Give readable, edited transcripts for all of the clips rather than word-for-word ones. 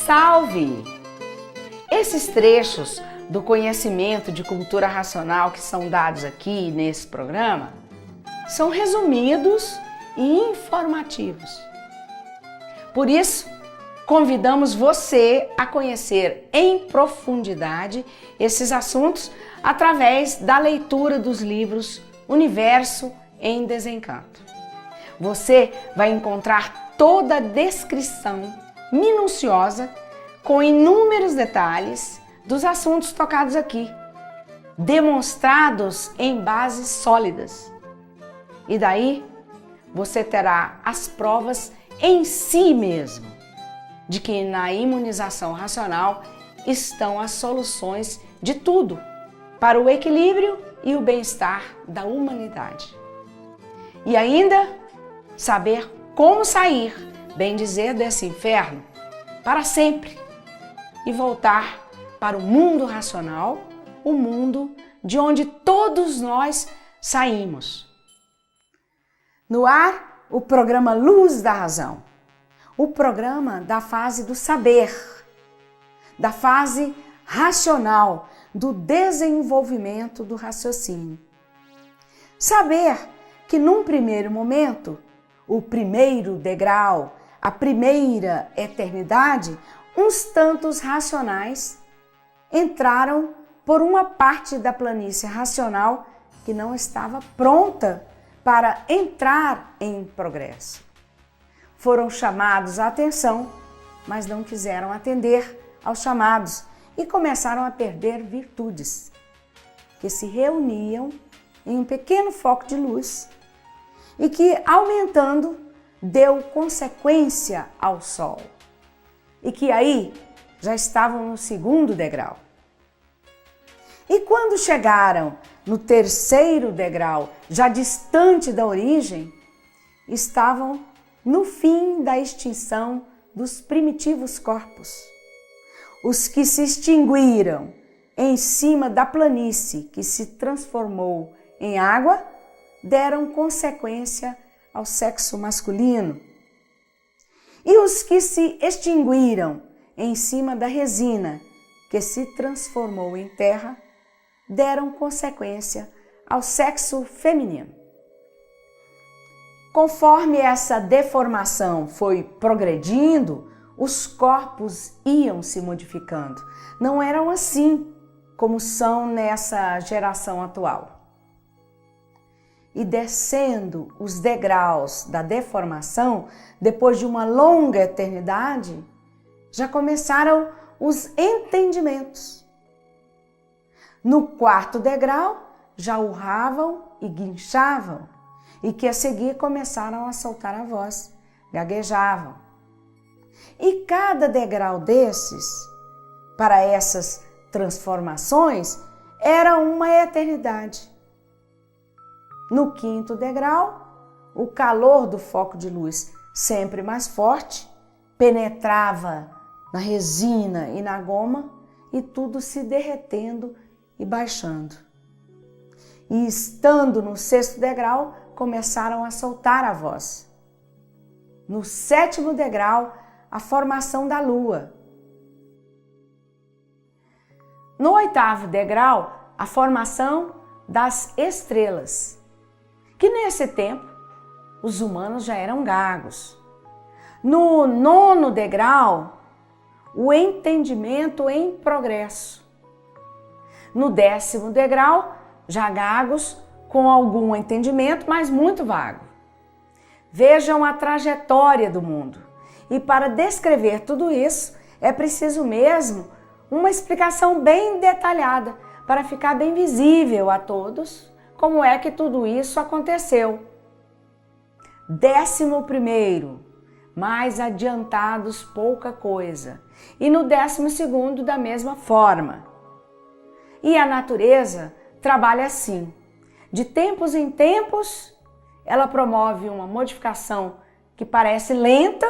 Salve! Esses trechos do conhecimento de cultura racional que são dados aqui nesse programa são resumidos e informativos. Por isso, convidamos você a conhecer em profundidade esses assuntos através da leitura dos livros Universo em Desencanto. Você vai encontrar toda a descrição minuciosa com inúmeros detalhes dos assuntos tocados aqui, demonstrados em bases sólidas. E daí você terá as provas em si mesmo de que na imunização racional estão as soluções de tudo para o equilíbrio e o bem-estar da humanidade. E ainda saber como sair, bem dizer, desse inferno para sempre e voltar para o mundo racional, o mundo de onde todos nós saímos. No ar, o programa Luz da Razão, o programa da fase do saber, da fase racional, do desenvolvimento do raciocínio. Saber que num primeiro momento, o primeiro degrau, a primeira eternidade, uns tantos racionais entraram por uma parte da planície racional que não estava pronta para entrar em progresso. Foram chamados à atenção, mas não quiseram atender aos chamados e começaram a perder virtudes, que se reuniam em um pequeno foco de luz e que, aumentando, deu consequência ao Sol. E que aí já estavam no segundo degrau. E quando chegaram no terceiro degrau, já distante da origem, estavam no fim da extinção dos primitivos corpos. Os que se extinguiram em cima da planície que se transformou em água, deram consequência ao sexo masculino. E os que se extinguiram em cima da resina que se transformou em terra, deram consequência ao sexo feminino. Conforme essa deformação foi progredindo, os corpos iam se modificando. Não eram assim como são nessa geração atual. E descendo os degraus da deformação, depois de uma longa eternidade, já começaram os entendimentos. No quarto degrau, já urravam e guinchavam, e que a seguir começaram a soltar a voz, gaguejavam. E cada degrau desses, para essas transformações, era uma eternidade. No quinto degrau, o calor do foco de luz, sempre mais forte, penetrava na resina e na goma e tudo se derretendo e baixando. E estando no sexto degrau, começaram a soltar a voz. No sétimo degrau, a formação da lua. No oitavo degrau, a formação das estrelas, que nesse tempo os humanos já eram gagos. No nono degrau, o entendimento em progresso. No décimo degrau, já gagos com algum entendimento, mas muito vago. Vejam a trajetória do mundo. E para descrever tudo isso, é preciso mesmo uma explicação bem detalhada para ficar bem visível a todos como é que tudo isso aconteceu. 11º, mais adiantados pouca coisa. E no 12º, da mesma forma. E a natureza trabalha assim. De tempos em tempos, ela promove uma modificação que parece lenta,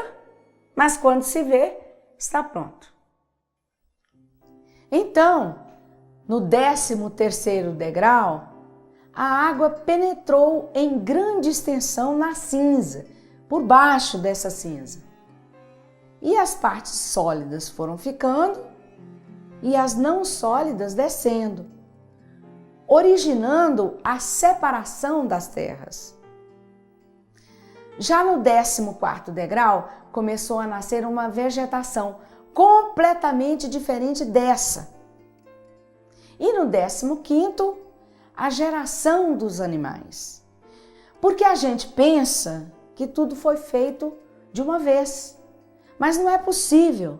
mas quando se vê, está pronto. Então, no 13º degrau, a água penetrou em grande extensão na cinza, por baixo dessa cinza. e as partes sólidas foram ficando e as não sólidas descendo, originando a separação das terras. Já no 14º degrau, começou a nascer uma vegetação completamente diferente dessa. E no 15º, a geração dos animais. Porque a gente pensa que tudo foi feito de uma vez. Mas não é possível,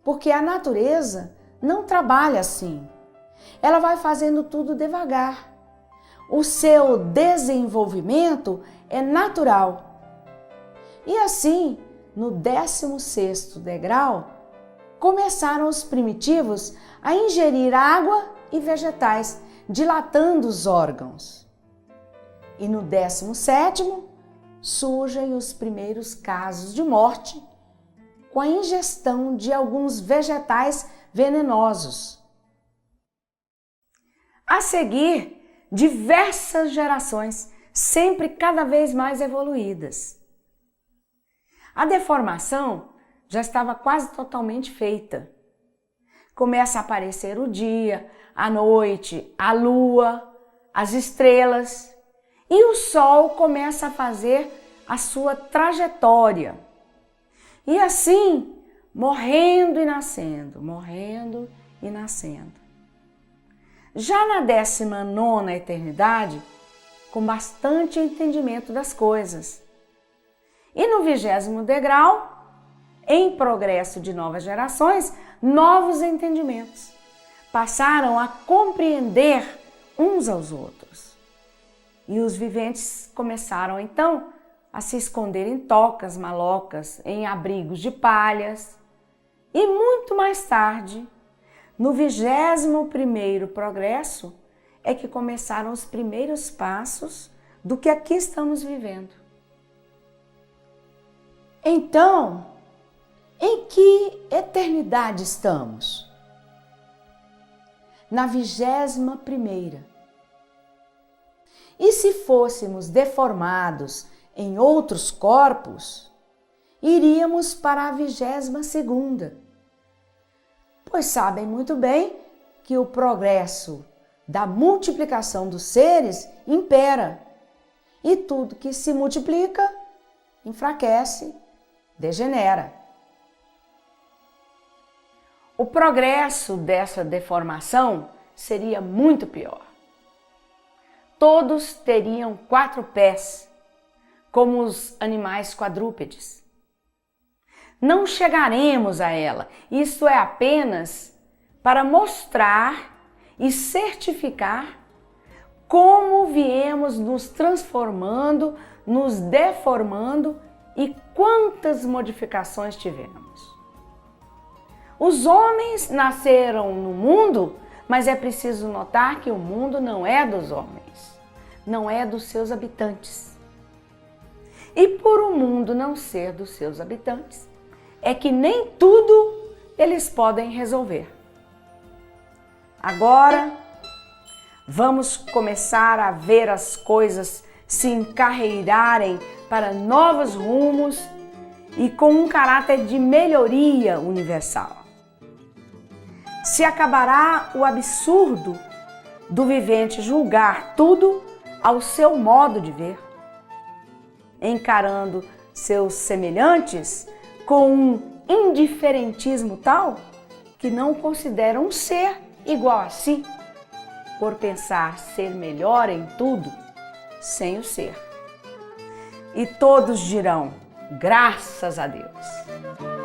porque a natureza não trabalha assim. Ela vai fazendo tudo devagar. O seu desenvolvimento é natural. E assim, no 16º degrau, começaram os primitivos a ingerir água e vegetais, dilatando os órgãos. E no 17º, surgem os primeiros casos de morte com a ingestão de alguns vegetais venenosos. A seguir, diversas gerações, sempre cada vez mais evoluídas. A deformação já estava quase totalmente feita. Começa a aparecer o dia, a noite, a lua, as estrelas, e o sol começa a fazer a sua trajetória. E assim, morrendo e nascendo, morrendo e nascendo. Já na 19ª eternidade, com bastante entendimento das coisas. E no 20º degrau, em progresso de novas gerações, novos entendimentos. Passaram a compreender uns aos outros. E os viventes começaram então a se esconder em tocas, malocas, em abrigos de palhas. E muito mais tarde, no 21º progresso, é que começaram os primeiros passos do que aqui estamos vivendo. Então, em que eternidade estamos? Na 21ª. E se fôssemos deformados em outros corpos, iríamos para a 22ª. Pois sabem muito bem que o progresso da multiplicação dos seres impera, e tudo que se multiplica enfraquece, degenera. O progresso dessa deformação seria muito pior. Todos teriam 4 pés, como os animais quadrúpedes. Não chegaremos a ela, isto é apenas para mostrar e certificar como viemos nos transformando, nos deformando e quantas modificações tivemos. Os homens nasceram no mundo, mas é preciso notar que o mundo não é dos homens, não é dos seus habitantes. E por o mundo não ser dos seus habitantes, é que nem tudo eles podem resolver. Agora, vamos começar a ver as coisas se encarreirarem para novos rumos e com um caráter de melhoria universal. Se acabará o absurdo do vivente julgar tudo ao seu modo de ver, encarando seus semelhantes com um indiferentismo tal que não considera um ser igual a si, por pensar ser melhor em tudo sem o ser. E todos dirão, graças a Deus.